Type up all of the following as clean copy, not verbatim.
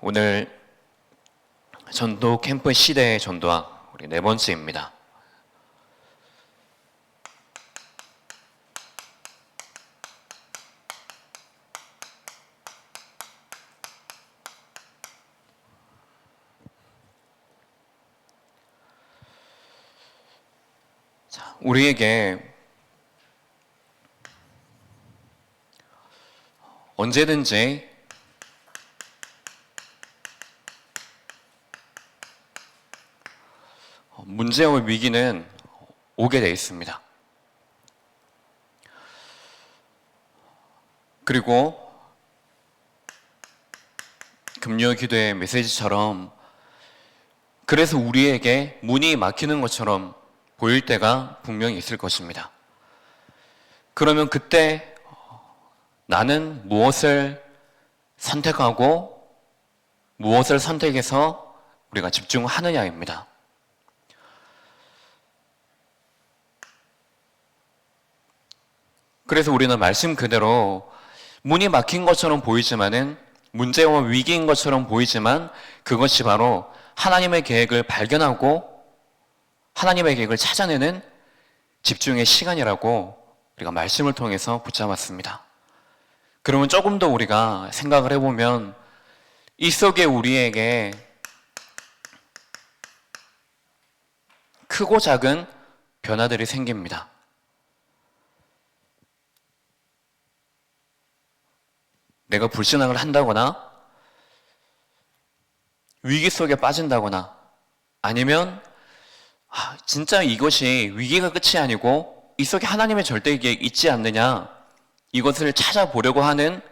오늘 전도 캠프 시대의 전도학 우리 네 번째입니다. 우리에게 언제든지 문제와 위기는 오게 되어 있습니다. 그리고 금요 기도의 메시지처럼 그래서 우리에게 문이 막히는 것처럼 보일 때가 분명히 있을 것입니다. 그러면 그때 나는 무엇을 선택하고 무엇을 선택해서 우리가 집중하느냐입니다. 그래서 우리는 말씀 그대로 문이 막힌 것처럼 보이지만은 문제와 위기인 것처럼 보이지만 그것이 바로 하나님의 계획을 발견하고 하나님의 계획을 찾아내는 집중의 시간이라고 우리가 말씀을 통해서 붙잡았습니다. 그러면 조금 더 우리가 생각을 해보면 이 속에 우리에게 크고 작은 변화들이 생깁니다. 내가 불신앙을 한다거나 위기 속에 빠진다거나 아니면 진짜 이것이 위기가 끝이 아니고 이 속에 하나님의 절대 계획이 있지 않느냐, 이것을 찾아보려고 하는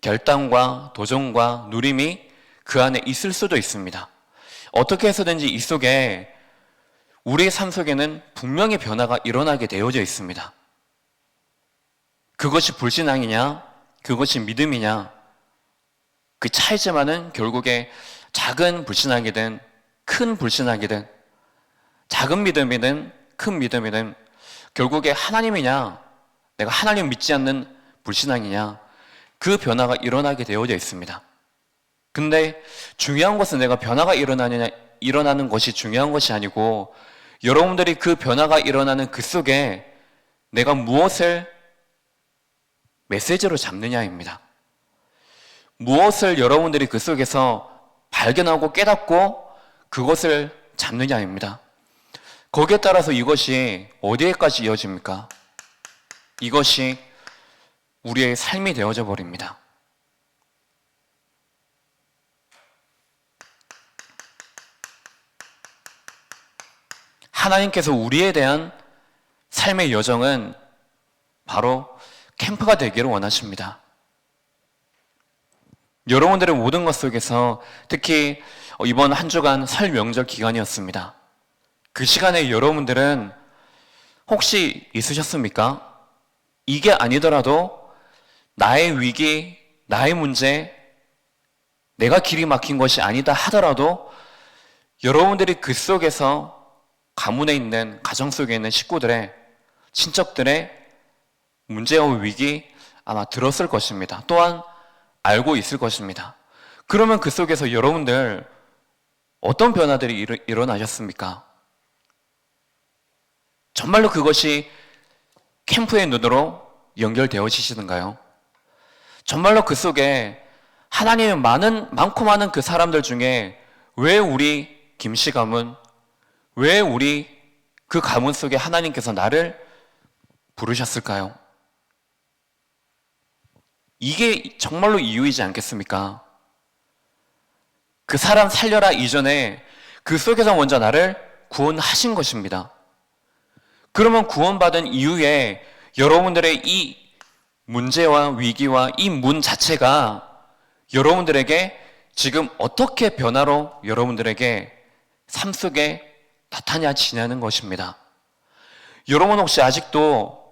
결단과 도전과 누림이 그 안에 있을 수도 있습니다. 어떻게 해서든지 이 속에 우리의 삶 속에는 분명히 변화가 일어나게 되어져 있습니다. 그것이 불신앙이냐 그것이 믿음이냐, 그 차이지만은 결국에 작은 불신앙이든 큰 불신앙이든 작은 믿음이든 큰 믿음이든 결국에 하나님이냐 내가 하나님 믿지 않는 불신앙이냐, 그 변화가 일어나게 되어져 있습니다. 근데 중요한 것은 내가 변화가 일어나는 것이 중요한 것이 아니고 여러분들이 그 변화가 일어나는 그 속에 내가 무엇을 메시지로 잡느냐입니다. 무엇을 여러분들이 그 속에서 발견하고 깨닫고 그것을 잡느냐입니다. 거기에 따라서 이것이 어디에까지 이어집니까? 이것이 우리의 삶이 되어져 버립니다. 하나님께서 우리에 대한 삶의 여정은 바로 캠프가 되기를 원하십니다. 여러분들의 모든 것 속에서 특히 이번 한 주간 설 명절 기간이었습니다. 그 시간에 여러분들은 혹시 있으셨습니까? 이게 아니더라도 나의 위기, 나의 문제, 내가 길이 막힌 것이 아니다 하더라도 여러분들이 그 속에서 가문에 있는, 가정 속에 있는 식구들의, 친척들의 문제와 위기 아마 들었을 것입니다. 또한 알고 있을 것입니다. 그러면 그 속에서 여러분들 어떤 변화들이 일어나셨습니까? 정말로 그것이 캠프의 눈으로 연결되어지시는가요? 정말로 그 속에 하나님의 많고 많은 그 사람들 중에 왜 우리 김씨 가문, 왜 우리 그 가문 속에 하나님께서 나를 부르셨을까요? 이게 정말로 이유이지 않겠습니까? 그 사람 살려라 이전에 그 속에서 먼저 나를 구원하신 것입니다. 그러면 구원받은 이후에 여러분들의 이 문제와 위기와 이 문 자체가 여러분들에게 지금 어떻게 변화로 여러분들에게 삶 속에 나타나지냐는 것입니다. 여러분 혹시 아직도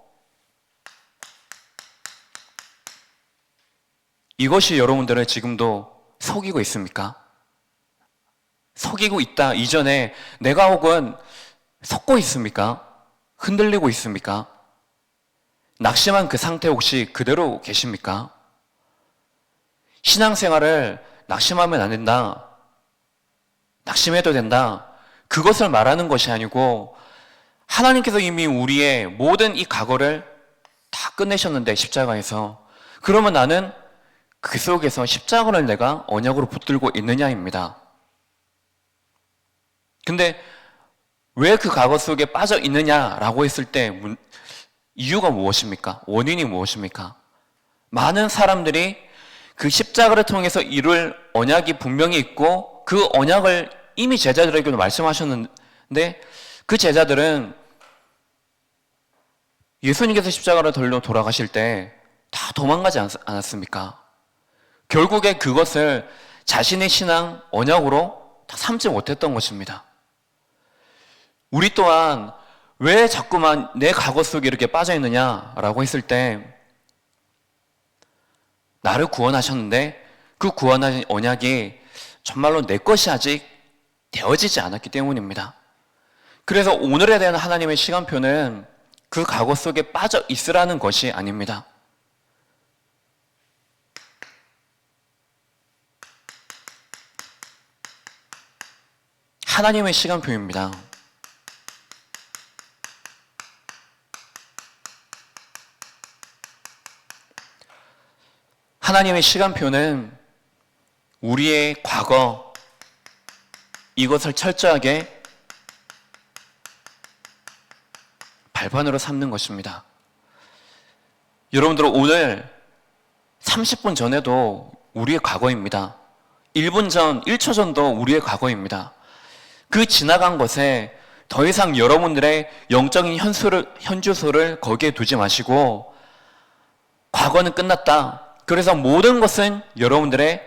이것이 여러분들을 지금도 속이고 있습니까? 속이고 있다 이전에 내가 혹은 속고 있습니까? 흔들리고 있습니까? 낙심한 그 상태 혹시 그대로 계십니까? 신앙생활을 낙심하면 안 된다. 낙심해도 된다. 그것을 말하는 것이 아니고 하나님께서 이미 우리의 모든 이 과거를 다 끝내셨는데 십자가에서 그러면 나는 그 속에서 십자가를 내가 언약으로 붙들고 있느냐입니다. 근데 왜 그 과거 속에 빠져 있느냐라고 했을 때 이유가 무엇입니까? 원인이 무엇입니까? 많은 사람들이 그 십자가를 통해서 이룰 언약이 분명히 있고 그 언약을 이미 제자들에게도 말씀하셨는데 그 제자들은 예수님께서 십자가를 돌려 돌아가실 때 다 도망가지 않았습니까? 결국에 그것을 자신의 신앙 언약으로 다 삼지 못했던 것입니다. 우리 또한 왜 자꾸만 내 과거 속에 이렇게 빠져 있느냐라고 했을 때 나를 구원하셨는데 그 구원하신 언약이 정말로 내 것이 아직 되어지지 않았기 때문입니다. 그래서 오늘에 대한 하나님의 시간표는 그 과거 속에 빠져 있으라는 것이 아닙니다. 하나님의 시간표입니다. 하나님의 시간표는 우리의 과거, 이것을 철저하게 발판으로 삼는 것입니다. 여러분들 오늘 30분 전에도 우리의 과거입니다. 1분 전, 1초 전도 우리의 과거입니다. 그 지나간 것에 더 이상 여러분들의 영적인 현주소를 거기에 두지 마시고 과거는 끝났다. 그래서 모든 것은 여러분들의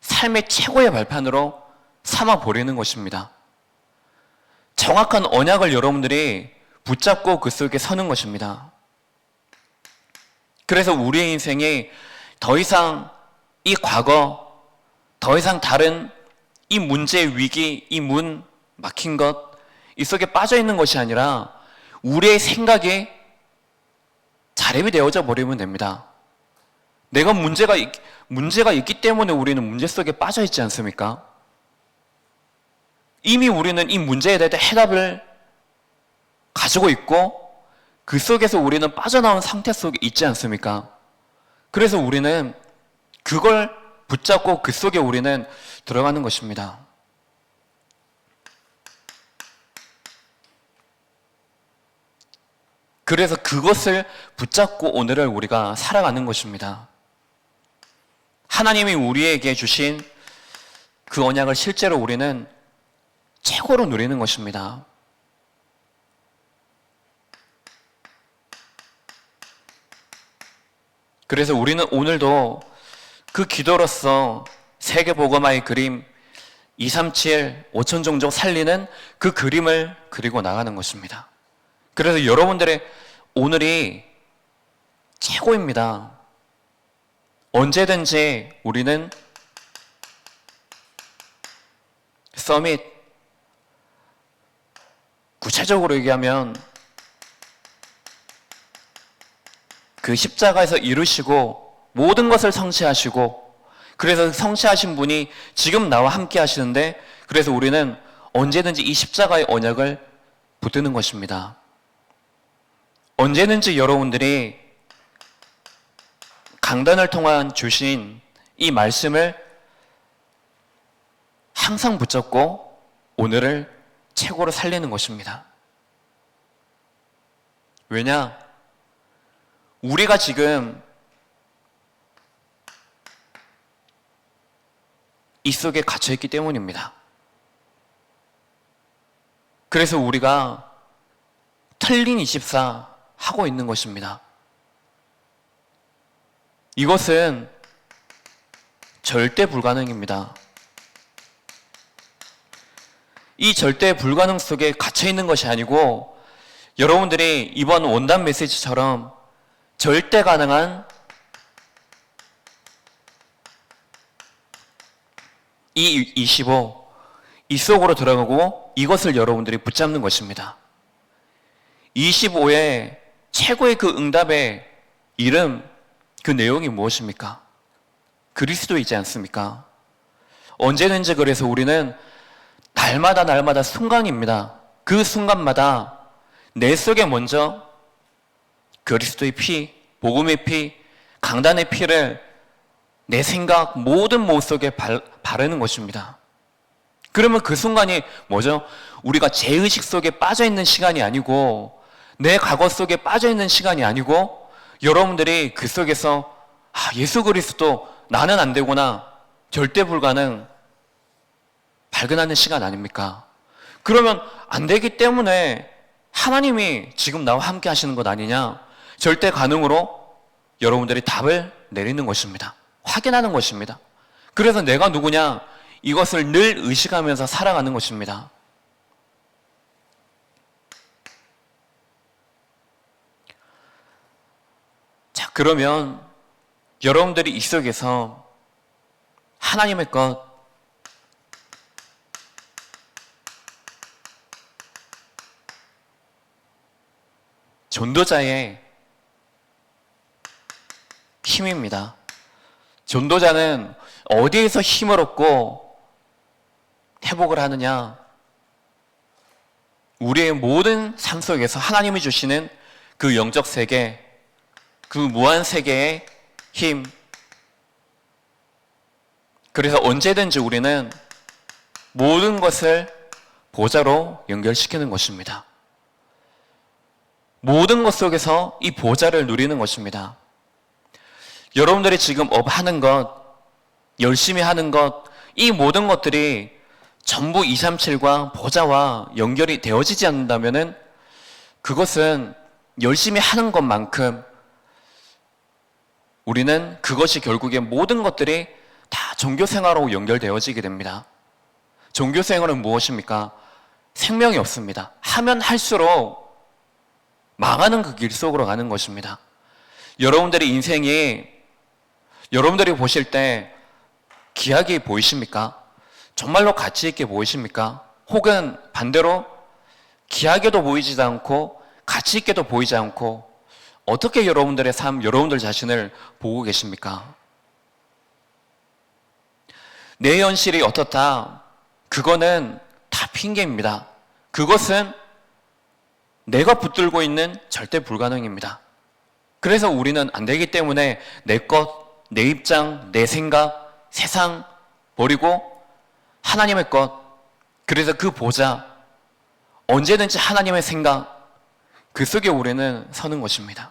삶의 최고의 발판으로 삼아버리는 것입니다. 정확한 언약을 여러분들이 붙잡고 그 속에 서는 것입니다. 그래서 우리의 인생이 더 이상 이 과거, 더 이상 다른 이 문제의 위기, 이 문 막힌 것, 이 속에 빠져 있는 것이 아니라 우리의 생각에 자립이 되어져 버리면 됩니다. 내가 문제가 있기 때문에 우리는 문제 속에 빠져 있지 않습니까? 이미 우리는 이 문제에 대해 해답을 가지고 있고 그 속에서 우리는 빠져나온 상태 속에 있지 않습니까? 그래서 우리는 그걸 붙잡고 그 속에 우리는 들어가는 것입니다. 그래서 그것을 붙잡고 오늘을 우리가 살아가는 것입니다. 하나님이 우리에게 주신 그 언약을 실제로 우리는 최고로 누리는 것입니다. 그래서 우리는 오늘도 그 기도로서 세계복음화의 그림 237, 5천 종족 살리는 그 그림을 그리고 나가는 것입니다. 그래서 여러분들의 오늘이 최고입니다. 언제든지 우리는 서밋, 구체적으로 얘기하면 그 십자가에서 이루시고 모든 것을 성취하시고 그래서 성취하신 분이 지금 나와 함께 하시는데 그래서 우리는 언제든지 이 십자가의 언약을 붙드는 것입니다. 언제든지 여러분들이 강단을 통한 주신 이 말씀을 항상 붙잡고 오늘을 최고로 살리는 것입니다. 왜냐? 우리가 지금 이 속에 갇혀있기 때문입니다. 그래서 우리가 틀린 24 하고 있는 것입니다. 이것은 절대 불가능입니다. 이 절대 불가능 속에 갇혀 있는 것이 아니고 여러분들이 이번 원단 메시지처럼 절대 가능한 이 25, 이 속으로 들어가고 이것을 여러분들이 붙잡는 것입니다. 25의 최고의 그 응답의 이름, 그 내용이 무엇입니까? 그리스도이지 않습니까? 언제든지 그래서 우리는 날마다 순간입니다. 그 순간마다 내 속에 먼저 그리스도의 피, 복음의 피, 강단의 피를 내 생각 모든 모습 속에 바르는 것입니다. 그러면 그 순간이 뭐죠? 우리가 죄의식 속에 빠져있는 시간이 아니고 내 과거 속에 빠져있는 시간이 아니고 여러분들이 그 속에서 예수 그리스도 나는 안 되구나, 절대 불가능 발견하는 시간 아닙니까? 그러면 안 되기 때문에 하나님이 지금 나와 함께 하시는 것 아니냐? 절대 가능으로 여러분들이 답을 내리는 것입니다. 확인하는 것입니다. 그래서 내가 누구냐? 이것을 늘 의식하면서 살아가는 것입니다. 자, 그러면 여러분들이 이 속에서 하나님의 것, 전도자의 힘입니다. 전도자는 어디에서 힘을 얻고 회복을 하느냐? 우리의 모든 삶 속에서 하나님이 주시는 그 영적 세계, 그 무한 세계의 힘. 그래서 언제든지 우리는 모든 것을 보좌로 연결시키는 것입니다. 모든 것 속에서 이 보좌를 누리는 것입니다. 여러분들이 지금 하는 것, 열심히 하는 것, 이 모든 것들이 전부 237과 보좌와 연결이 되어지지 않는다면 그것은 열심히 하는 것만큼 우리는 그것이 결국에 모든 것들이 다 종교생활하고 연결되어지게 됩니다. 종교생활은 무엇입니까? 생명이 없습니다. 하면 할수록 망하는 그 길 속으로 가는 것입니다. 여러분들의 인생이 여러분들이 보실 때 귀하게 보이십니까? 정말로 가치 있게 보이십니까? 혹은 반대로 귀하게도 보이지도 않고 가치 있게도 보이지 않고 어떻게 여러분들의 삶, 여러분들 자신을 보고 계십니까? 내 현실이 어떻다? 그거는 다 핑계입니다. 그것은 내가 붙들고 있는 절대 불가능입니다. 그래서 우리는 안 되기 때문에 내 것, 내 입장, 내 생각, 세상 버리고 하나님의 것, 그래서 그 보좌, 언제든지 하나님의 생각, 그 속에 우리는 서는 것입니다.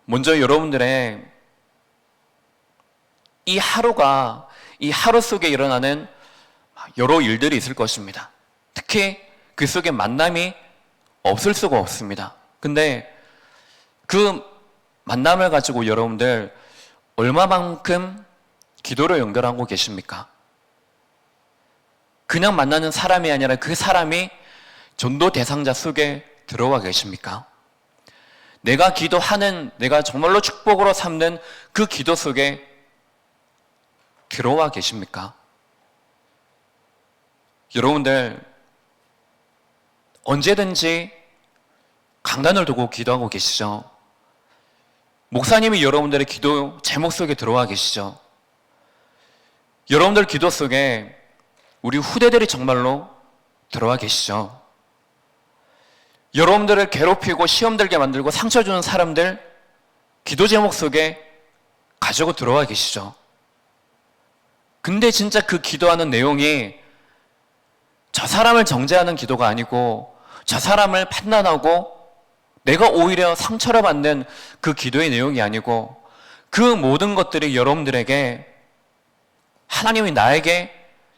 먼저 여러분들의 이 하루가, 이 하루 속에 일어나는 여러 일들이 있을 것입니다. 특히 그 속에 만남이 없을 수가 없습니다. 근데 그 만남을 가지고 여러분들 얼마만큼 기도로 연결하고 계십니까? 그냥 만나는 사람이 아니라 그 사람이 전도 대상자 속에 들어와 계십니까? 내가 기도하는, 내가 정말로 축복으로 삼는 그 기도 속에 들어와 계십니까? 여러분들 언제든지 강단을 두고 기도하고 계시죠? 목사님이 여러분들의 기도 제목 속에 들어와 계시죠? 여러분들 기도 속에 우리 후대들이 정말로 들어와 계시죠? 여러분들을 괴롭히고 시험 들게 만들고 상처 주는 사람들 기도 제목 속에 가지고 들어와 계시죠? 근데 진짜 그 기도하는 내용이 저 사람을 정죄하는 기도가 아니고 저 사람을 판단하고 내가 오히려 상처를 받는 그 기도의 내용이 아니고 그 모든 것들이 여러분들에게 하나님이 나에게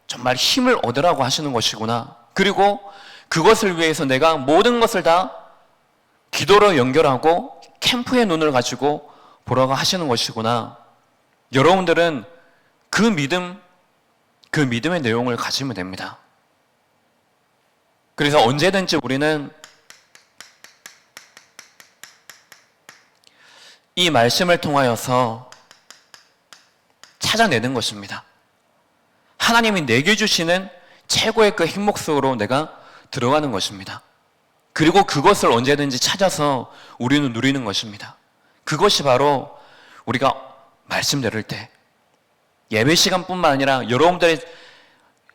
정말 힘을 얻으라고 하시는 것이구나. 그리고 그것을 위해서 내가 모든 것을 다 기도로 연결하고 캠프의 눈을 가지고 보라고 하시는 것이구나. 여러분들은 그 믿음의 내용을 가지면 됩니다. 그래서 언제든지 우리는 이 말씀을 통하여서 찾아내는 것입니다. 하나님이 내게 주시는 최고의 그 행복 속으로 내가 들어가는 것입니다. 그리고 그것을 언제든지 찾아서 우리는 누리는 것입니다. 그것이 바로 우리가 말씀 들을 때 예배 시간뿐만 아니라 여러분들의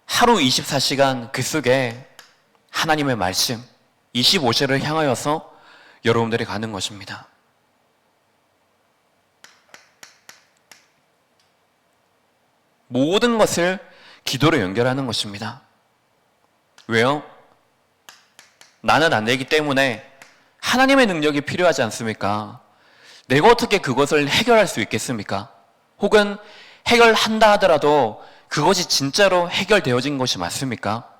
하루 24시간 그 속에 하나님의 말씀 25시를 향하여서 여러분들이 가는 것입니다. 모든 것을 기도로 연결하는 것입니다. 왜요? 나는 안 되기 때문에 하나님의 능력이 필요하지 않습니까? 내가 어떻게 그것을 해결할 수 있겠습니까? 혹은 해결한다 하더라도 그것이 진짜로 해결되어진 것이 맞습니까?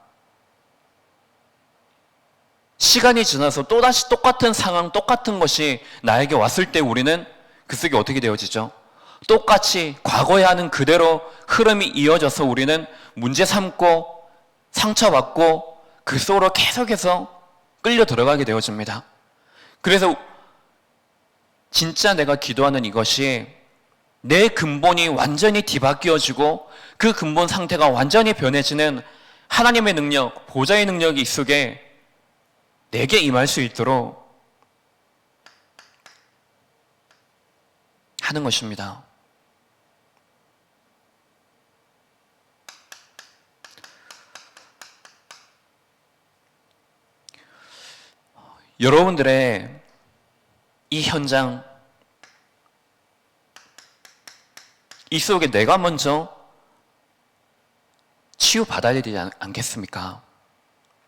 시간이 지나서 또다시 똑같은 상황, 똑같은 것이 나에게 왔을 때 우리는 그 속에 어떻게 되어지죠? 똑같이 과거에 하는 그대로 흐름이 이어져서 우리는 문제 삼고 상처받고 그 속으로 계속해서 끌려 들어가게 되어집니다. 그래서 진짜 내가 기도하는 이것이 내 근본이 완전히 뒤바뀌어지고 그 근본 상태가 완전히 변해지는 하나님의 능력, 보좌의 능력이 이 속에 내게 임할 수 있도록 하는 것입니다. 여러분들의 이 현장, 이 속에 내가 먼저 치유받아야 되지 않겠습니까?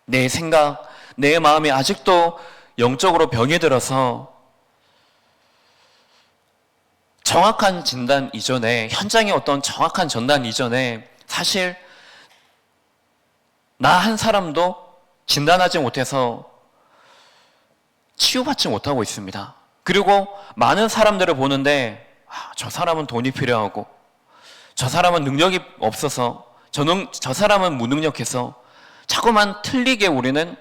내 생각, 내 마음이 아직도 영적으로 병이 들어서 정확한 진단 이전에, 현장의 어떤 정확한 전단 이전에 사실 나 한 사람도 진단하지 못해서 치유받지 못하고 있습니다. 그리고 많은 사람들을 보는데 저 사람은 돈이 필요하고 저 사람은 능력이 없어서 저 사람은 무능력해서 자꾸만 틀리게 우리는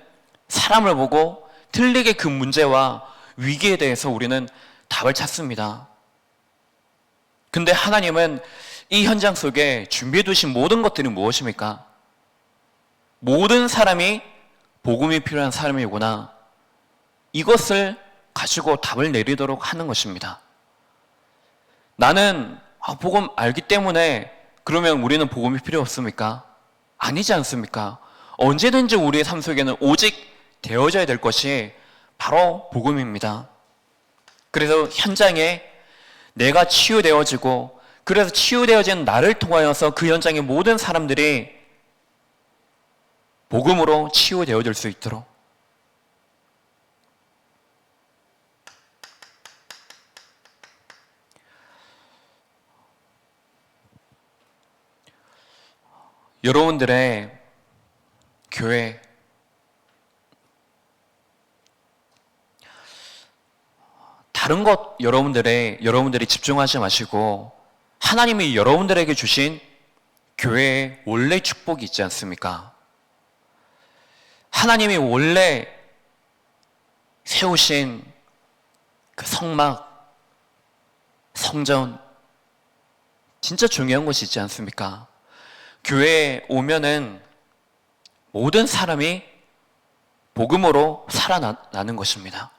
사람을 보고 틀리게 그 문제와 위기에 대해서 우리는 답을 찾습니다. 근데 하나님은 이 현장 속에 준비해 두신 모든 것들이 무엇입니까? 모든 사람이 복음이 필요한 사람이구나. 이것을 가지고 답을 내리도록 하는 것입니다. 나는 복음 알기 때문에 그러면 우리는 복음이 필요 없습니까? 아니지 않습니까? 언제든지 우리의 삶 속에는 오직 되어져야 될 것이 바로 복음입니다. 그래서 현장에 내가 치유되어지고 그래서 치유되어진 나를 통하여서 그 현장의 모든 사람들이 복음으로 치유되어질 수 있도록 여러분들의 교회, 다른 것 여러분들이 집중하지 마시고 하나님이 여러분들에게 주신 교회의 원래 축복이 있지 않습니까? 하나님이 원래 세우신 그 성막, 성전, 진짜 중요한 것이 있지 않습니까? 교회에 오면은 모든 사람이 복음으로 살아나는 것입니다.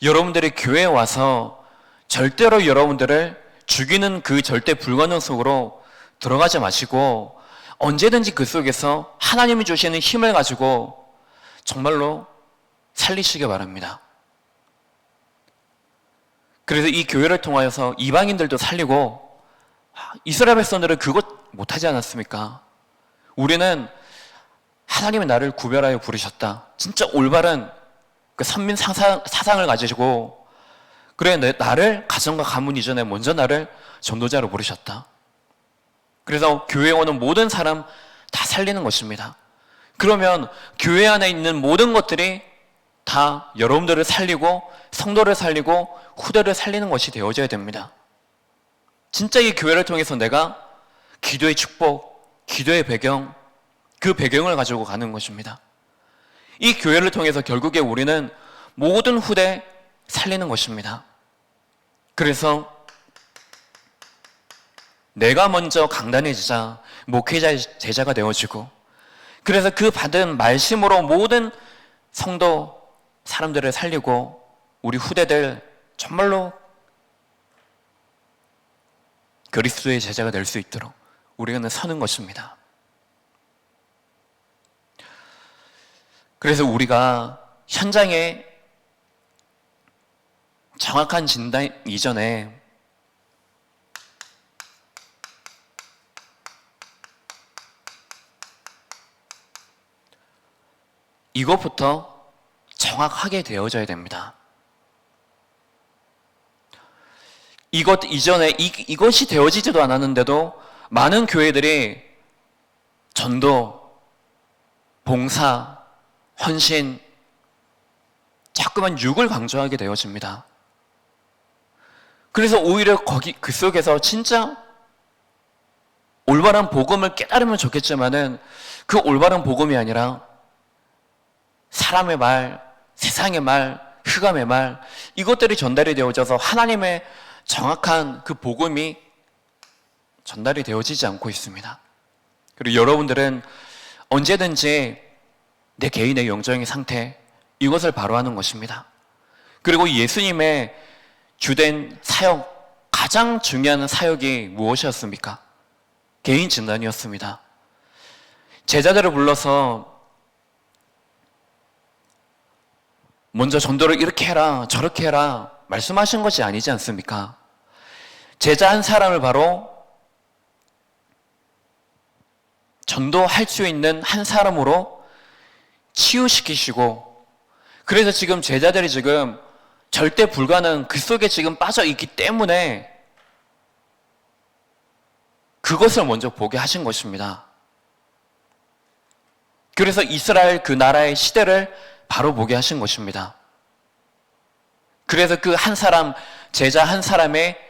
여러분들이 교회에 와서 절대로 여러분들을 죽이는 그 절대 불가능 속으로 들어가지 마시고 언제든지 그 속에서 하나님이 주시는 힘을 가지고 정말로 살리시기 바랍니다. 그래서 이 교회를 통하여서 이방인들도 살리고 이스라엘 백성들은 그것 못하지 않았습니까? 우리는 하나님의 나를 구별하여 부르셨다. 진짜 올바른 그 선민 사상을 가지고 그래 나를 가정과 가문 이전에 먼저 나를 전도자로 부르셨다. 그래서 교회에 오는 모든 사람 다 살리는 것입니다. 그러면 교회 안에 있는 모든 것들이 다 여러분들을 살리고 성도를 살리고 후대를 살리는 것이 되어져야 됩니다. 진짜 이 교회를 통해서 내가 기도의 축복, 기도의 배경, 그 배경을 가지고 가는 것입니다. 이 교회를 통해서 결국에 우리는 모든 후대 살리는 것입니다. 그래서 내가 먼저 강단해지자 목회자의 제자가 되어지고 그래서 그 받은 말씀으로 모든 성도 사람들을 살리고 우리 후대들 정말로 그리스도의 제자가 될 수 있도록 우리는 서는 것입니다. 그래서 우리가 현장에 정확한 진단 이전에 이것부터 정확하게 되어져야 됩니다. 이것 이전에 이것이 되어지지도 않았는데도 많은 교회들이 전도, 봉사, 헌신, 자꾸만 육을 강조하게 되어집니다. 그래서 오히려 그 속에서 진짜 올바른 복음을 깨달으면 좋겠지만은 그 올바른 복음이 아니라 사람의 말, 세상의 말, 흑암의 말, 이것들이 전달이 되어져서 하나님의 정확한 그 복음이 전달이 되어지지 않고 있습니다. 그리고 여러분들은 언제든지 내 개인의 영적인 상태, 이것을 바로하는 것입니다. 그리고 예수님의 주된 사역, 가장 중요한 사역이 무엇이었습니까? 개인 진단이었습니다. 제자들을 불러서 먼저 전도를 이렇게 해라, 저렇게 해라 말씀하신 것이 아니지 않습니까? 제자 한 사람을 바로 전도할 수 있는 한 사람으로 치유시키시고, 그래서 지금 제자들이 지금 절대 불가능 그 속에 지금 빠져 있기 때문에 그것을 먼저 보게 하신 것입니다. 그래서 이스라엘 그 나라의 시대를 바로 보게 하신 것입니다. 그래서 그 한 사람, 제자 한 사람의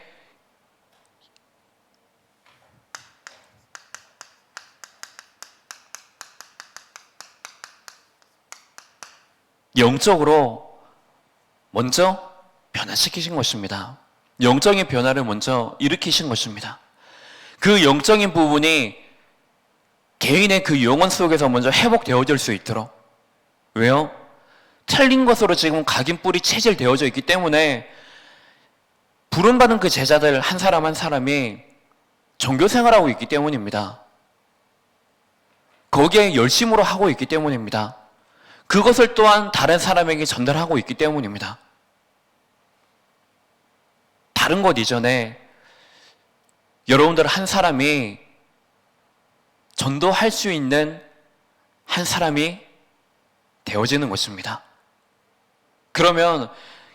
영적으로 먼저 변화시키신 것입니다. 영적인 변화를 먼저 일으키신 것입니다. 그 영적인 부분이 개인의 그 영혼 속에서 먼저 회복되어질 수 있도록. 왜요? 틀린 것으로 지금 각인뿔이 체질되어져 있기 때문에 부름받은 그 제자들 한 사람 한 사람이 종교 생활하고 있기 때문입니다. 거기에 열심으로 하고 있기 때문입니다. 그것을 또한 다른 사람에게 전달하고 있기 때문입니다. 다른 것 이전에 여러분들 한 사람이 전도할 수 있는 한 사람이 되어지는 것입니다. 그러면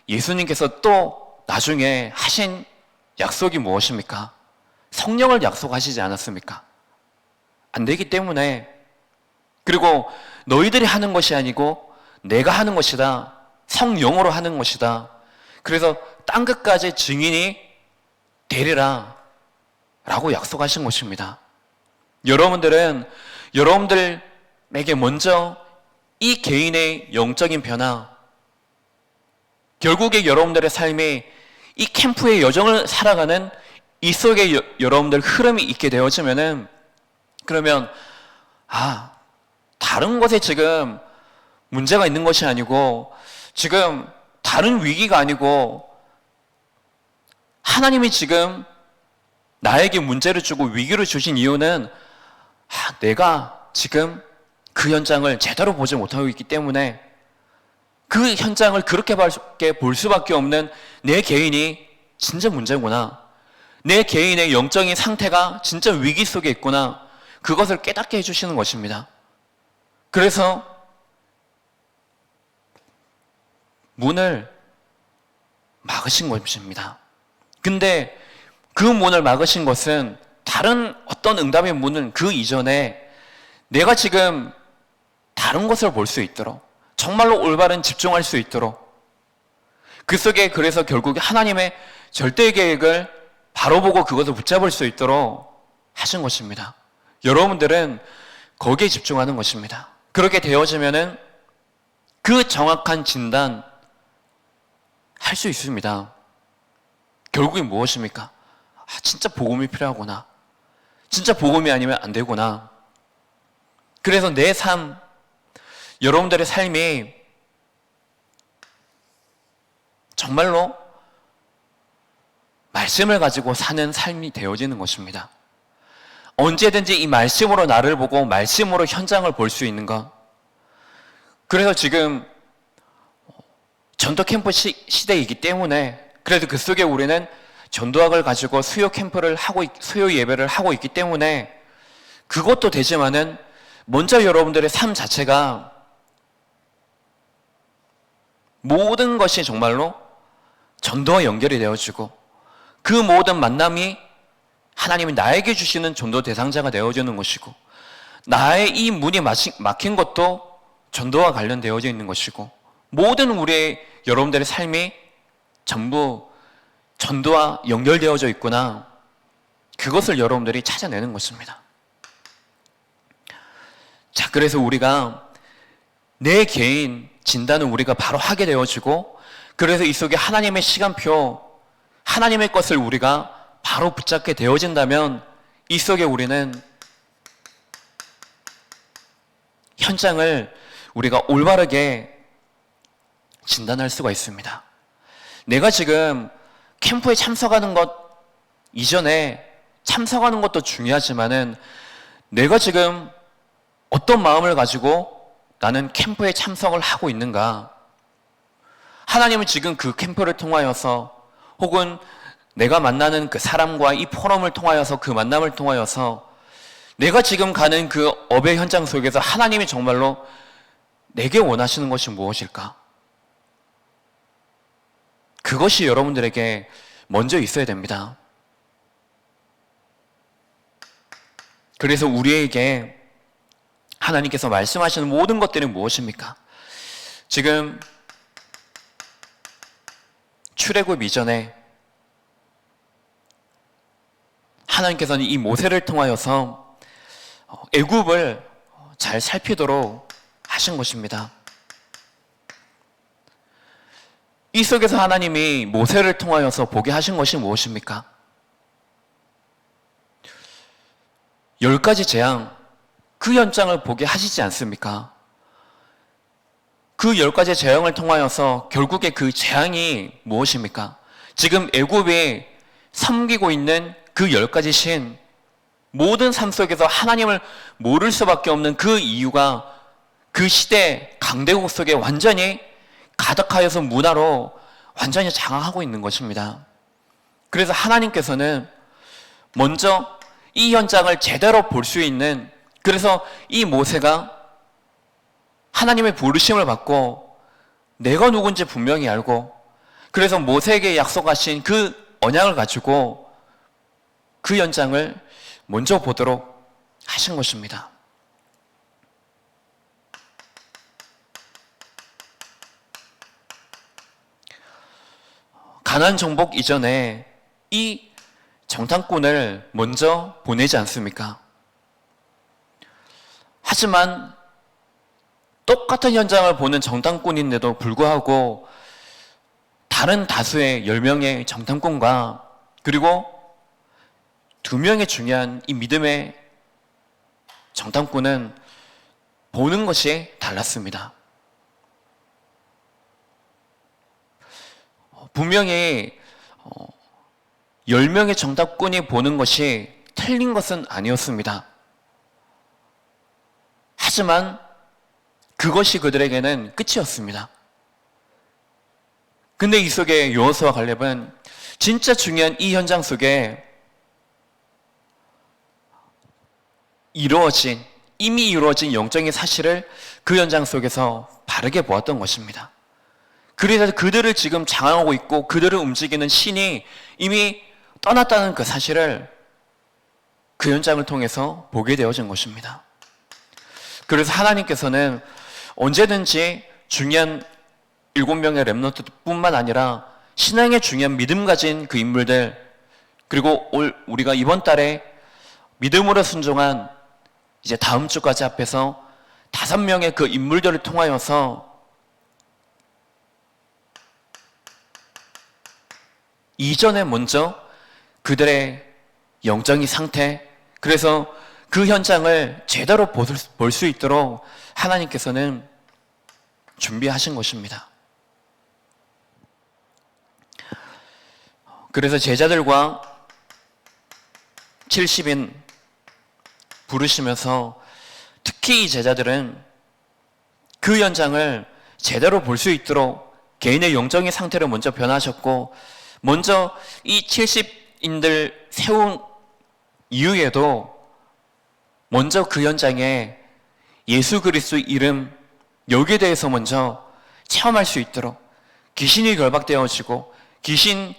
예수님께서 또 나중에 하신 약속이 무엇입니까? 성령을 약속하시지 않았습니까? 안 되기 때문에, 그리고 너희들이 하는 것이 아니고 내가 하는 것이다. 성령으로 하는 것이다. 그래서 땅 끝까지 증인이 되리라 라고 약속하신 것입니다. 여러분들에게 먼저 이 개인의 영적인 변화, 결국에 여러분들의 삶이 이 캠프의 여정을 살아가는 이 속에 여러분들 흐름이 있게 되어지면은, 그러면 다른 것에 지금 문제가 있는 것이 아니고, 지금 다른 위기가 아니고, 하나님이 지금 나에게 문제를 주고 위기를 주신 이유는 내가 지금 그 현장을 제대로 보지 못하고 있기 때문에, 그 현장을 그렇게 볼 수밖에 없는 내 개인이 진짜 문제구나. 내 개인의 영적인 상태가 진짜 위기 속에 있구나. 그것을 깨닫게 해주시는 것입니다. 그래서 문을 막으신 것입니다. 근데 그 문을 막으신 것은 다른 어떤 응답의 문은 그 이전에 내가 지금 다른 것을 볼 수 있도록, 정말로 올바른 집중할 수 있도록, 그 속에 그래서 결국에 하나님의 절대 계획을 바로 보고 그것을 붙잡을 수 있도록 하신 것입니다. 여러분들은 거기에 집중하는 것입니다. 그렇게 되어지면은 그 정확한 진단 할 수 있습니다. 결국엔 무엇입니까? 진짜 복음이 필요하구나. 진짜 복음이 아니면 안 되구나. 그래서 내 삶, 여러분들의 삶이 말씀을 가지고 사는 삶이 되어지는 것입니다. 언제든지 이 말씀으로 나를 보고 말씀으로 현장을 볼 수 있는 것. 그래서 지금 전도 캠프 시대이기 때문에 그래도 그 속에 우리는 전도학을 가지고 수요 예배를 하고 있기 때문에 그것도 되지만은 먼저 여러분들의 삶 자체가 모든 것이 정말로 전도와 연결이 되어지고 그 모든 만남이 하나님이 나에게 주시는 전도 대상자가 되어지는 것이고 나의 이 문이 막힌 것도 전도와 관련되어져 있는 것이고 모든 여러분들의 삶이 전부 전도와 연결되어져 있구나. 그것을 여러분들이 찾아내는 것입니다. 자, 그래서 우리가 내 개인 진단은 우리가 바로 하게 되어지고 그래서 이 속에 하나님의 시간표, 하나님의 것을 우리가 바로 붙잡게 되어진다면 이 속에 우리는 현장을 우리가 올바르게 진단할 수가 있습니다. 내가 지금 캠프에 참석하는 것 이전에 참석하는 것도 중요하지만은 내가 지금 어떤 마음을 가지고 나는 캠프에 참석을 하고 있는가? 하나님은 지금 그 캠프를 통하여서 혹은 내가 만나는 그 사람과 이 포럼을 통하여서 그 만남을 통하여서 내가 지금 가는 그 업의 현장 속에서 하나님이 정말로 내게 원하시는 것이 무엇일까? 그것이 여러분들에게 먼저 있어야 됩니다. 그래서 우리에게 하나님께서 말씀하시는 모든 것들이 무엇입니까? 지금 출애굽 이전에 하나님께서는 이 모세를 통하여서 애굽을 잘 살피도록 하신 것입니다. 이 속에서 하나님이 모세를 통하여서 보게 하신 것이 무엇입니까? 10가지 재앙, 그 현장을 보게 하시지 않습니까? 그 10가지 재앙을 통하여서 결국에 그 재앙이 무엇입니까? 지금 애굽에 섬기고 있는 그 10가지 신, 모든 삶 속에서 하나님을 모를 수밖에 없는 그 이유가 그 시대 강대국 속에 완전히 가득하여서 문화로 완전히 장악하고 있는 것입니다. 그래서 하나님께서는 먼저 이 현장을 제대로 볼 수 있는, 그래서 이 모세가 하나님의 부르심을 받고 내가 누군지 분명히 알고 그래서 모세에게 약속하신 그 언약을 가지고 그 현장을 먼저 보도록 하신 것입니다. 가나안 정복 이전에 이 정탐꾼을 먼저 보내지 않습니까? 하지만 똑같은 현장을 보는 정탐꾼인데도 불구하고 다른 다수의 10명의 정탐꾼과 그리고 2명의 중요한 이 믿음의 정탐꾼은 보는 것이 달랐습니다. 분명히 10명의 정탐꾼이 보는 것이 틀린 것은 아니었습니다. 하지만 그것이 그들에게는 끝이었습니다. 근데 이 속에 여호수아와 갈렙은 진짜 중요한 이 현장 속에 이미 이루어진 영적인 사실을 그 현장 속에서 바르게 보았던 것입니다. 그래서 그들을 지금 장악하고 있고 그들을 움직이는 신이 이미 떠났다는 그 사실을 그 현장을 통해서 보게 되어진 것입니다. 그래서 하나님께서는 언제든지 중요한 7명의 렘넌트뿐만 아니라 신앙에 중요한 믿음 가진 그 인물들, 그리고 우리가 이번 달에 믿음으로 순종한 이제 다음 주까지 앞에서 5명의 그 인물들을 통하여서 이전에 먼저 그들의 영적인 상태, 그래서 그 현장을 제대로 볼 수 있도록 하나님께서는 준비하신 것입니다. 그래서 제자들과 70인 부르시면서 특히 이 제자들은 그 현장을 제대로 볼 수 있도록 개인의 영적인 상태를 먼저 변하셨고, 먼저 이 70인들 세운 이후에도 먼저 그 현장에 예수 그리스도 이름, 여기에 대해서 먼저 체험할 수 있도록 귀신이 결박되어지고 귀신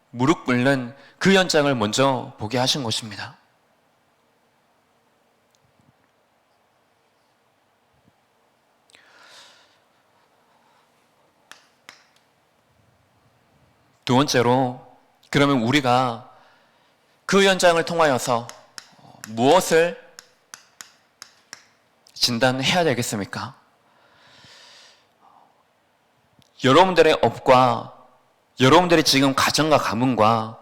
무릎 꿇는 그 현장을 먼저 보게 하신 것입니다. 두 번째로, 그러면 우리가 그 현장을 통하여서 무엇을 진단해야 되겠습니까? 여러분들의 업과 여러분들의 지금 가정과 가문과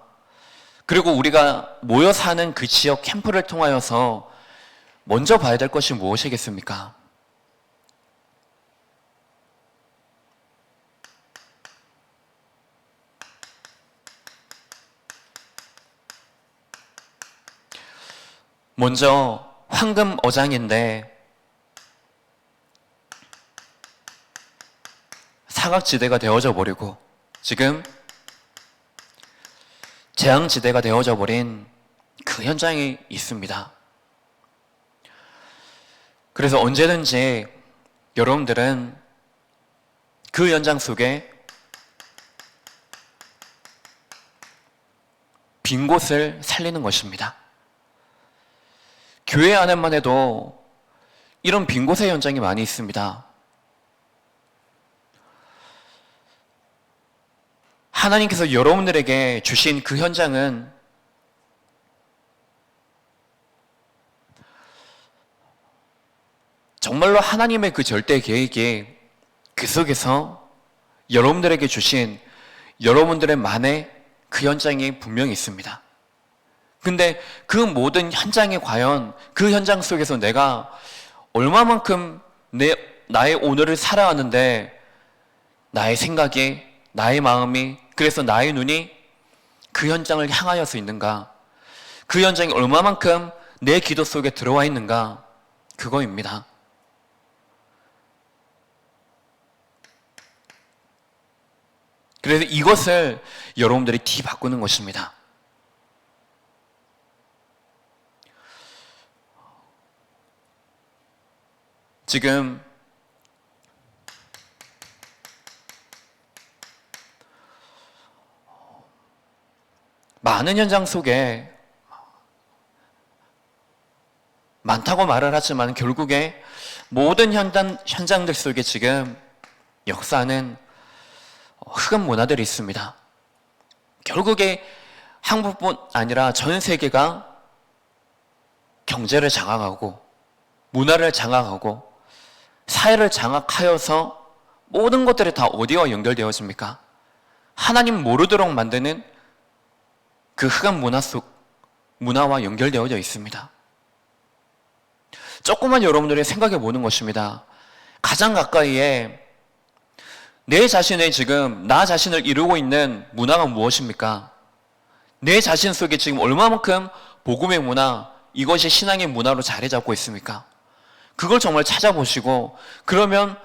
그리고 우리가 모여 사는 그 지역 캠프를 통하여서 먼저 봐야 될 것이 무엇이겠습니까? 먼저 황금 어장인데 사각지대가 되어져 버리고 지금 재앙지대가 되어져 버린 그 현장이 있습니다. 그래서 언제든지 여러분들은 그 현장 속에 빈 곳을 살리는 것입니다. 교회 안에만 해도 이런 빈 곳의 현장이 많이 있습니다. 하나님께서 여러분들에게 주신 그 현장은 정말로 하나님의 그 절대 계획이 그 속에서 여러분들에게 주신 여러분들의 만의 그 현장이 분명히 있습니다. 근데 그 모든 현장에 과연 그 현장 속에서 내가 얼마만큼 나의 오늘을 살아가는데 나의 생각이, 나의 마음이, 그래서 나의 눈이 그 현장을 향하여서 있는가? 그 현장이 얼마만큼 내 기도 속에 들어와 있는가? 그거입니다. 그래서 이것을 여러분들이 뒤바꾸는 것입니다. 지금 많은 현장 속에 많다고 말을 하지만 결국에 모든 현장들 속에 지금 역사는 흑암 문화들이 있습니다. 결국에 한국뿐 아니라 전 세계가 경제를 장악하고 문화를 장악하고 사회를 장악하여서 모든 것들이 다 어디와 연결되어집니까? 하나님 모르도록 만드는 그 흑암 문화 속 문화와 연결되어져 있습니다. 조금만 여러분들이 생각해 보는 것입니다. 가장 가까이에 내 자신의 지금 나 자신을 이루고 있는 문화가 무엇입니까? 내 자신 속에 지금 얼마만큼 복음의 문화, 이것이 신앙의 문화로 자리 잡고 있습니까? 그걸 정말 찾아보시고, 그러면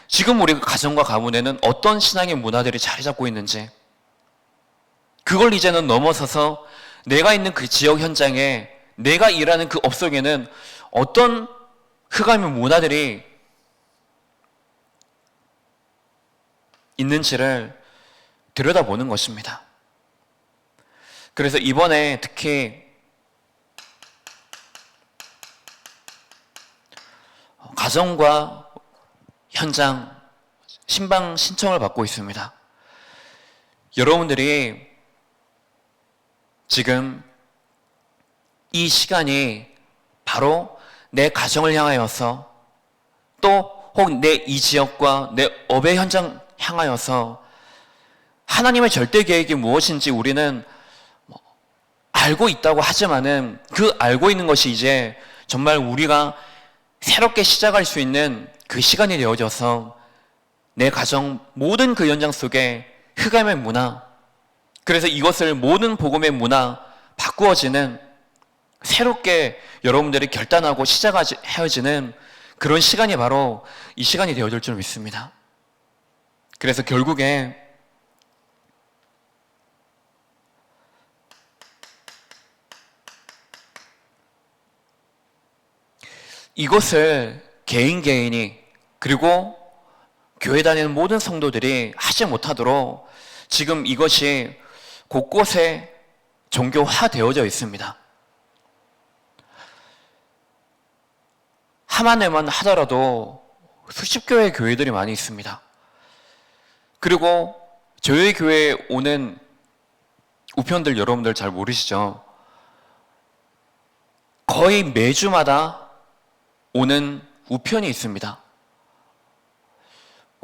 지금 우리 가정과 가문에는 어떤 신앙의 문화들이 자리 잡고 있는지, 그걸 이제는 넘어서서 내가 있는 그 지역 현장에, 내가 일하는 그 업 속에는 어떤 흑암의 문화들이 있는지를 들여다보는 것입니다. 그래서 이번에 특히 가정과 현장 신방 신청을 받고 있습니다. 여러분들이 지금 이 시간이 바로 내 가정을 향하여서 또 혹 내 이 지역과 내 업의 현장 향하여서 하나님의 절대 계획이 무엇인지 우리는 알고 있다고 하지만은 그 알고 있는 것이 이제 정말 우리가 새롭게 시작할 수 있는 그 시간이 되어져서 내 가정 모든 그 현장 속에 흑암의 문화, 그래서 이것을 모든 복음의 문화 바꾸어지는 새롭게 여러분들이 결단하고 시작해야지는 그런 시간이 바로 이 시간이 되어질 줄 믿습니다. 그래서 결국에 이것을 개인이 그리고 교회 다니는 모든 성도들이 하지 못하도록 지금 이것이 곳곳에 종교화되어져 있습니다. 하만에만 하더라도 수십 교회의 교회들이 많이 있습니다. 그리고 저희 교회에 오는 우편들 여러분들 잘 모르시죠? 거의 매주마다 오는 우편이 있습니다.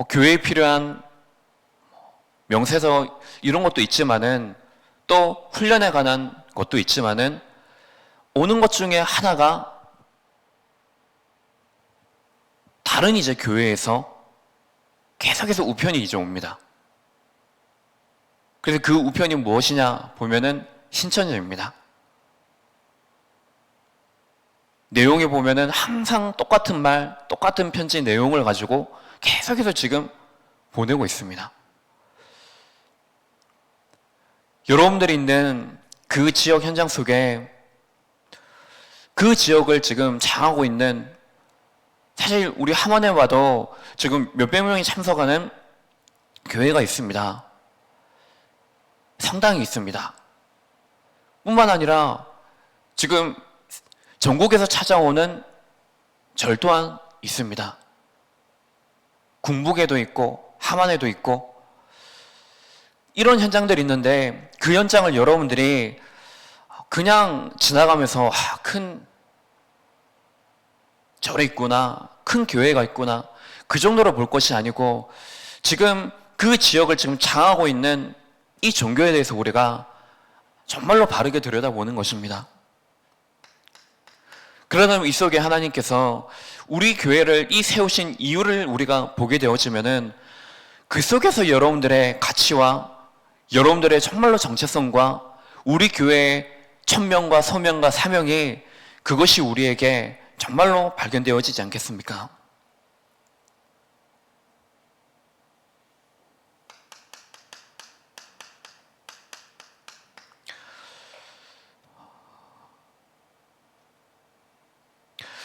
교회에 필요한 명세서 이런 것도 있지만은 또 훈련에 관한 것도 있지만은 오는 것 중에 하나가 다른 이제 교회에서 계속해서 우편이 이제 옵니다. 그래서 그 우편이 무엇이냐 보면은 신천지입니다. 내용에 보면은 항상 똑같은 말, 똑같은 편지 내용을 가지고 계속해서 지금 보내고 있습니다. 여러분들이 있는 그 지역 현장 속에 그 지역을 지금 장하고 있는, 사실 우리 함원에 와도 지금 몇백 명이 참석하는 교회가 있습니다. 성당이 있습니다. 뿐만 아니라 지금 전국에서 찾아오는 절 또한 있습니다. 궁북에도 있고 함안에도 있고 이런 현장들이 있는데 그 현장을 여러분들이 그냥 지나가면서 큰 절에 있구나, 큰 교회가 있구나, 그 정도로 볼 것이 아니고 지금 그 지역을 지금 장하고 있는 이 종교에 대해서 우리가 정말로 바르게 들여다보는 것입니다. 그러다면 이 속에 하나님께서 우리 교회를 이 세우신 이유를 우리가 보게 되어지면은 그 속에서 여러분들의 가치와 여러분들의 정말로 정체성과 우리 교회의 천명과 소명과 사명이 그것이 우리에게 정말로 발견되어지지 않겠습니까?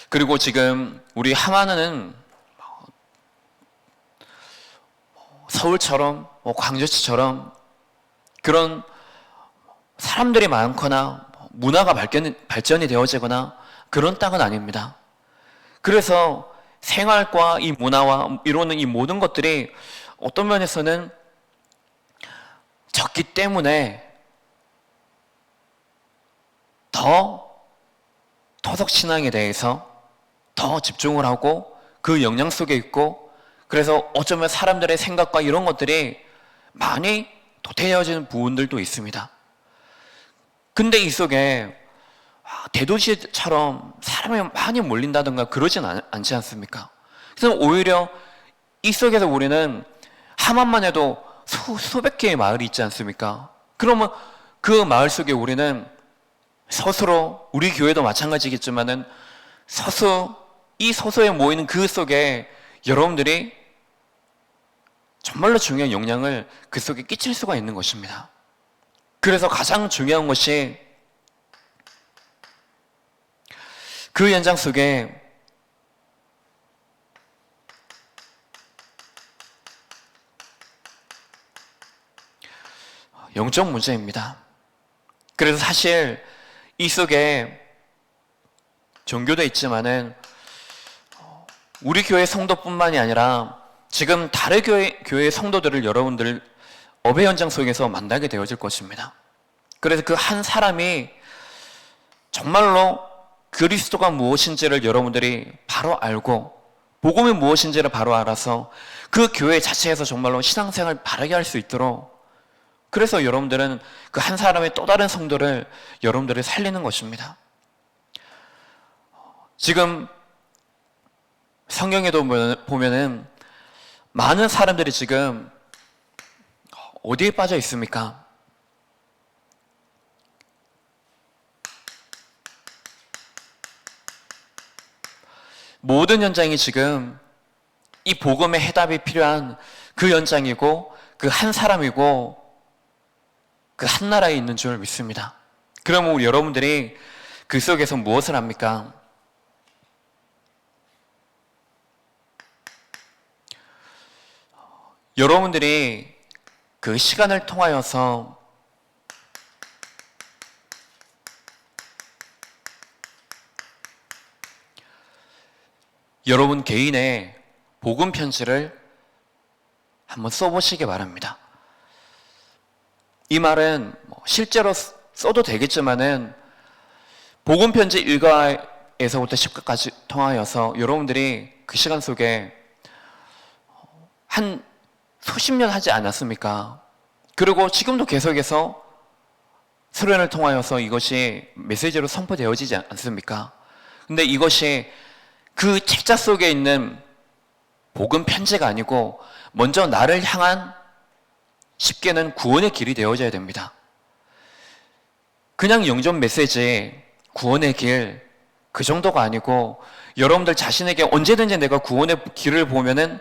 그리고 지금 우리 함안은 서울처럼 광주시처럼 그런 사람들이 많거나 문화가 발전이 되어지거나 그런 땅은 아닙니다. 그래서 생활과 이 문화와 이루는 이 모든 것들이 어떤 면에서는 적기 때문에 더 토속신앙에 대해서 더 집중을 하고 그 영향 속에 있고, 그래서 어쩌면 사람들의 생각과 이런 것들이 많이 도태되어지는 부분들도 있습니다. 근데 이 속에 대도시처럼 사람이 많이 몰린다든가 그러진 않지 않습니까? 그래서 오히려 이 속에서 우리는 함안만 해도 수백 개의 마을이 있지 않습니까? 그러면 그 마을 속에 우리는 서수로, 우리 교회도 마찬가지겠지만은 이 서소에 모이는 그 속에 여러분들이 정말로 중요한 영향을 그 속에 끼칠 수가 있는 것입니다. 그래서 가장 중요한 것이 그 현장 속에 영적 문제입니다. 그래서 사실 이 속에 종교도 있지만은 우리 교회 성도뿐만이 아니라 지금 다른 교회 성도들을 여러분들 업의 현장 속에서 만나게 되어질 것입니다. 그래서 그 한 사람이 정말로 그리스도가 무엇인지를 여러분들이 바로 알고 복음이 무엇인지를 바로 알아서 그 교회 자체에서 정말로 신앙생활을 바르게 할 수 있도록, 그래서 여러분들은 그 한 사람의 또 다른 성도를 여러분들이 살리는 것입니다. 지금 성경에도 보면은 많은 사람들이 지금 어디에 빠져 있습니까? 모든 현장이 지금 이 복음의 해답이 필요한 그 현장이고 그 한 사람이고 그 한 나라에 있는 줄 믿습니다. 그러면 우리 여러분들이 그 속에서 무엇을 합니까? 여러분들이 그 시간을 통하여서 여러분 개인의 복음 편지를 한번 써보시기 바랍니다. 이 말은 실제로 써도 되겠지만은 복음 편지 1과에서부터 10과까지 통하여서 여러분들이 그 시간 속에 한 수십 년 하지 않았습니까? 그리고 지금도 계속해서 수련을 통하여서 이것이 메시지로 선포되어지지 않습니까? 근데 이것이 그 책자 속에 있는 복음 편지가 아니고 먼저 나를 향한 쉽게는 구원의 길이 되어져야 됩니다. 그냥 영전 메시지, 구원의 길, 그 정도가 아니고 여러분들 자신에게 언제든지 내가 구원의 길을 보면은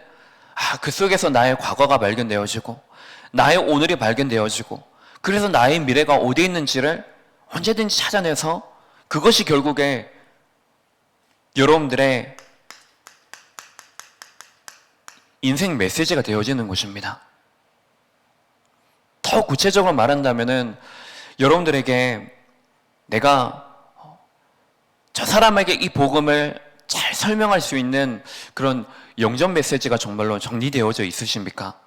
그 속에서 나의 과거가 발견되어지고 나의 오늘이 발견되어지고 그래서 나의 미래가 어디에 있는지를 언제든지 찾아내서 그것이 결국에 여러분들의 인생 메시지가 되어지는 것입니다. 더 구체적으로 말한다면은 여러분들에게 내가 저 사람에게 이 복음을 잘 설명할 수 있는 그런 영전 메시지가 정말로 정리되어져 있으십니까?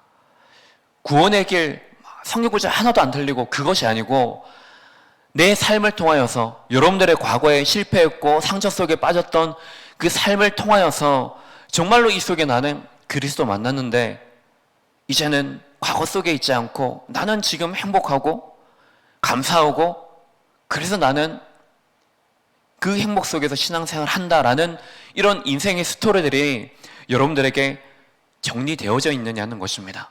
구원의 길, 성경구절 하나도 안 틀리고 그것이 아니고 내 삶을 통하여서 여러분들의 과거에 실패했고 상처 속에 빠졌던 그 삶을 통하여서 정말로 이 속에 나는 그리스도 만났는데 이제는 과거 속에 있지 않고 나는 지금 행복하고 감사하고 그래서 나는 그 행복 속에서 신앙생활을 한다라는 이런 인생의 스토리들이 여러분들에게 정리되어져 있느냐는 것입니다.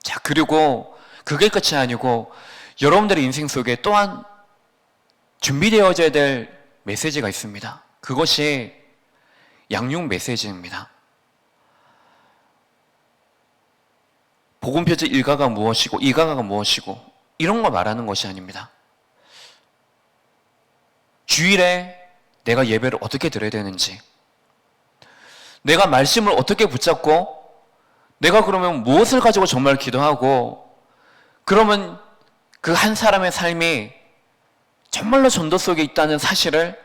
자, 그리고 그게 끝이 아니고 여러분들의 인생 속에 또한 준비되어져야 될 메시지가 있습니다. 그것이 양육 메시지입니다. 복음편지 1가가 무엇이고 2가가 무엇이고 이런 거 말하는 것이 아닙니다. 주일에 내가 예배를 어떻게 드려야 되는지, 내가 말씀을 어떻게 붙잡고 내가 그러면 무엇을 가지고 정말 기도하고 그러면 그 한 사람의 삶이 정말로 전도 속에 있다는 사실을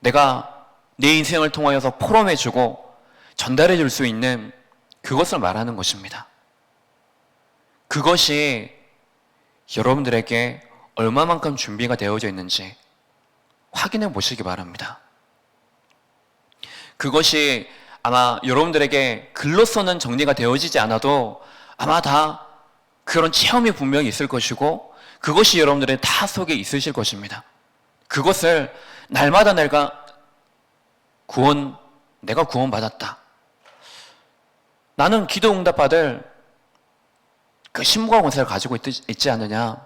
내가 내 인생을 통하여서 포럼해주고 전달해 줄 수 있는 그것을 말하는 것입니다. 그것이 여러분들에게 얼마만큼 준비가 되어져 있는지 확인해 보시기 바랍니다. 그것이 아마 여러분들에게 글로서는 정리가 되어지지 않아도 아마 다 그런 체험이 분명히 있을 것이고 그것이 여러분들의 다 속에 있으실 것입니다. 그것을 날마다 내가 구원받았다. 나는 기도 응답받을 그 신부가 권세를 가지고 있지 않느냐.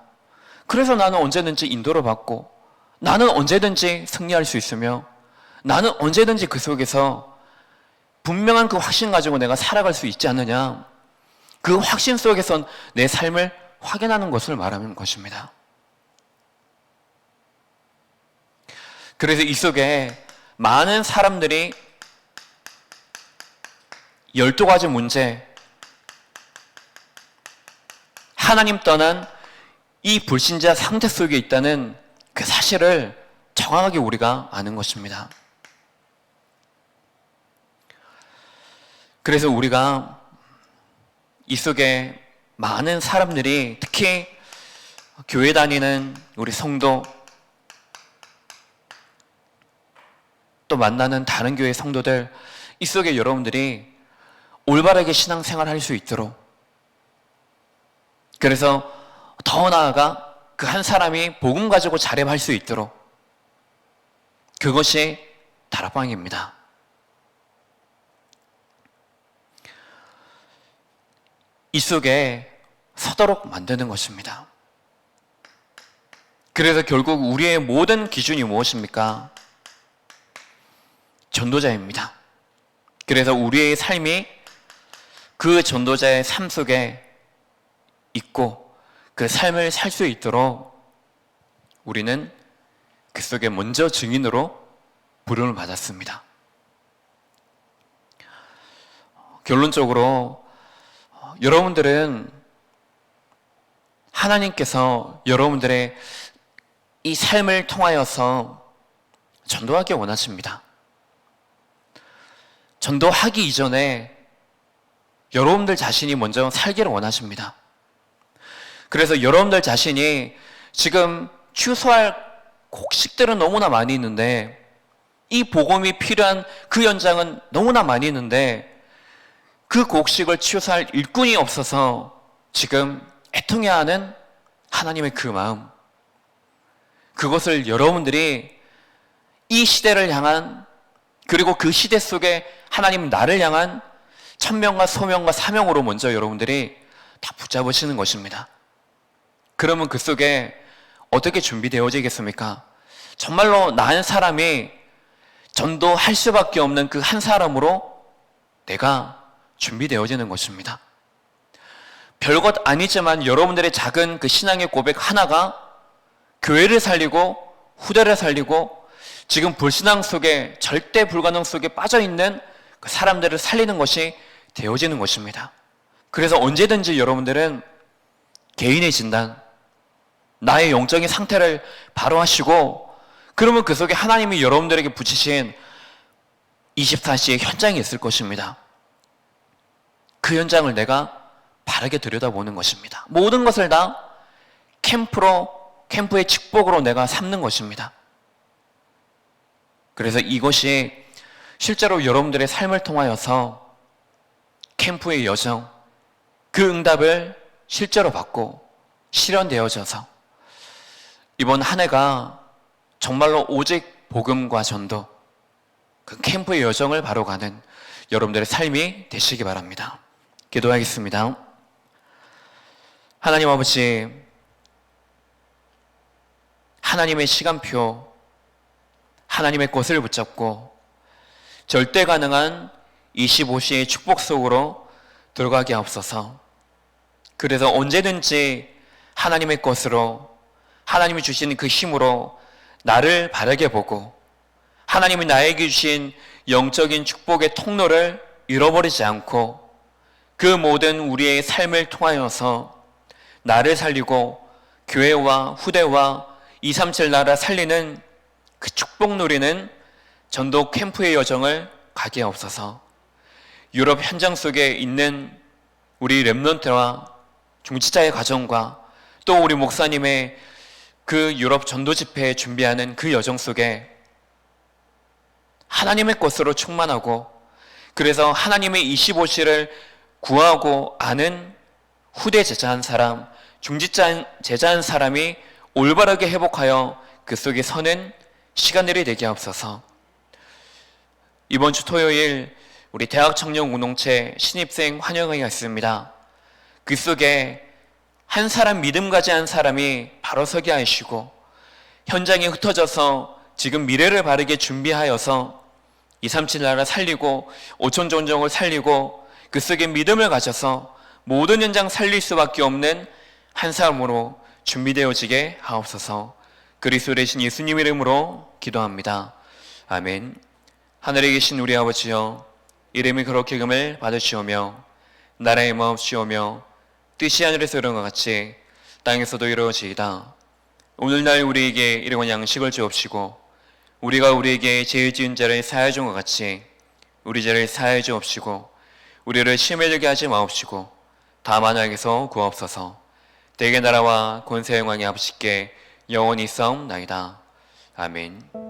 그래서 나는 언제든지 인도를 받고 나는 언제든지 승리할 수 있으며 나는 언제든지 그 속에서 분명한 그 확신 가지고 내가 살아갈 수 있지 않느냐. 그 확신 속에서 내 삶을 확인하는 것을 말하는 것입니다. 그래서 이 속에 많은 사람들이 12가지 문제, 하나님 떠난 이 불신자 상태 속에 있다는 그 사실을 정확하게 우리가 아는 것입니다. 그래서 우리가 이 속에 많은 사람들이 특히 교회 다니는 우리 성도 또 만나는 다른 교회 성도들 이 속에 여러분들이 올바르게 신앙생활 할 수 있도록 그래서 더 나아가 그 한 사람이 복음 가지고 자립할 수 있도록 그것이 다락방입니다. 이 속에 서도록 만드는 것입니다. 그래서 결국 우리의 모든 기준이 무엇입니까? 전도자입니다. 그래서 우리의 삶이 그 전도자의 삶 속에 있고 그 삶을 살 수 있도록 우리는 그 속에 먼저 증인으로 부름을 받았습니다. 결론적으로 여러분들은 하나님께서 여러분들의 이 삶을 통하여서 전도하기 원하십니다. 전도하기 이전에 여러분들 자신이 먼저 살기를 원하십니다. 그래서 여러분들 자신이 지금 취소할 곡식들은 너무나 많이 있는데 이 복음이 필요한 그 현장은 너무나 많이 있는데 그 곡식을 취소할 일꾼이 없어서 지금 애통해야 하는 하나님의 그 마음, 그것을 여러분들이 이 시대를 향한, 그리고 그 시대 속에 하나님 나를 향한 천명과 소명과 사명으로 먼저 여러분들이 다 붙잡으시는 것입니다. 그러면 그 속에 어떻게 준비되어지겠습니까? 정말로 나 한 사람이 전도할 수밖에 없는 그 한 사람으로 내가 준비되어지는 것입니다. 별것 아니지만 여러분들의 작은 그 신앙의 고백 하나가 교회를 살리고 후대를 살리고 지금 불신앙 속에, 절대 불가능 속에 빠져있는 그 사람들을 살리는 것이 되어지는 것입니다. 그래서 언제든지 여러분들은 개인의 진단, 나의 영적인 상태를 바로 하시고, 그러면 그 속에 하나님이 여러분들에게 붙이신 24시의 현장이 있을 것입니다. 그 현장을 내가 바르게 들여다보는 것입니다. 모든 것을 다 캠프의 축복으로 내가 삼는 것입니다. 그래서 이것이 실제로 여러분들의 삶을 통하여서 캠프의 여정, 그 응답을 실제로 받고 실현되어져서 이번 한 해가 정말로 오직 복음과 전도, 그 캠프의 여정을 바로 가는 여러분들의 삶이 되시기 바랍니다. 기도하겠습니다. 하나님 아버지, 하나님의 시간표, 하나님의 것을 붙잡고 절대 가능한 25시의 축복 속으로 들어가게 하옵소서. 그래서 언제든지 하나님의 것으로, 하나님이 주신 그 힘으로 나를 바르게 보고 하나님이 나에게 주신 영적인 축복의 통로를 잃어버리지 않고 그 모든 우리의 삶을 통하여서 나를 살리고 교회와 후대와 237 나라 살리는 그 축복 누리는 전도 캠프의 여정을 가게 하옵소서. 유럽 현장 속에 있는 우리 렘넌트와 중지자의 가정과 또 우리 목사님의 그 유럽 전도 집회 준비하는 그 여정 속에 하나님의 것으로 충만하고, 그래서 하나님의 25시를 구하고 아는 후대 제자한 사람, 중지자 제자한 사람이 올바르게 회복하여 그 속에 서는 시간들이 되게 하옵소서. 이번 주 토요일 우리 대학 청년 운동체 신입생 환영회가 있습니다. 그 속에 한 사람 믿음 가지 한 사람이 바로 서게 하시고 현장에 흩어져서 지금 미래를 바르게 준비하여서 237 나라 살리고 5천 종족을 살리고 그 속에 믿음을 가져서 모든 현장 살릴 수밖에 없는 한 사람으로 준비되어지게 하옵소서. 그리스도 되신 예수님 이름으로 기도합니다. 아멘. 하늘에 계신 우리 아버지여, 이름이 그렇게 금을 받으시오며 나라의 마옵시오며 뜻이 하늘에서 이룬 것 같이 땅에서도 이루어지이다. 오늘날 우리에게 일용할 양식을 주옵시고 우리가 우리에게 죄 지은 자를 사하여 준 것 같이 우리 죄를 사하여 주옵시고 우리를 시험에 들게 하지 마옵시고 다만 악에서 구하옵소서. 대개 나라와 권세 영광이 아버지께 영원히 있사옵나이다. 아멘.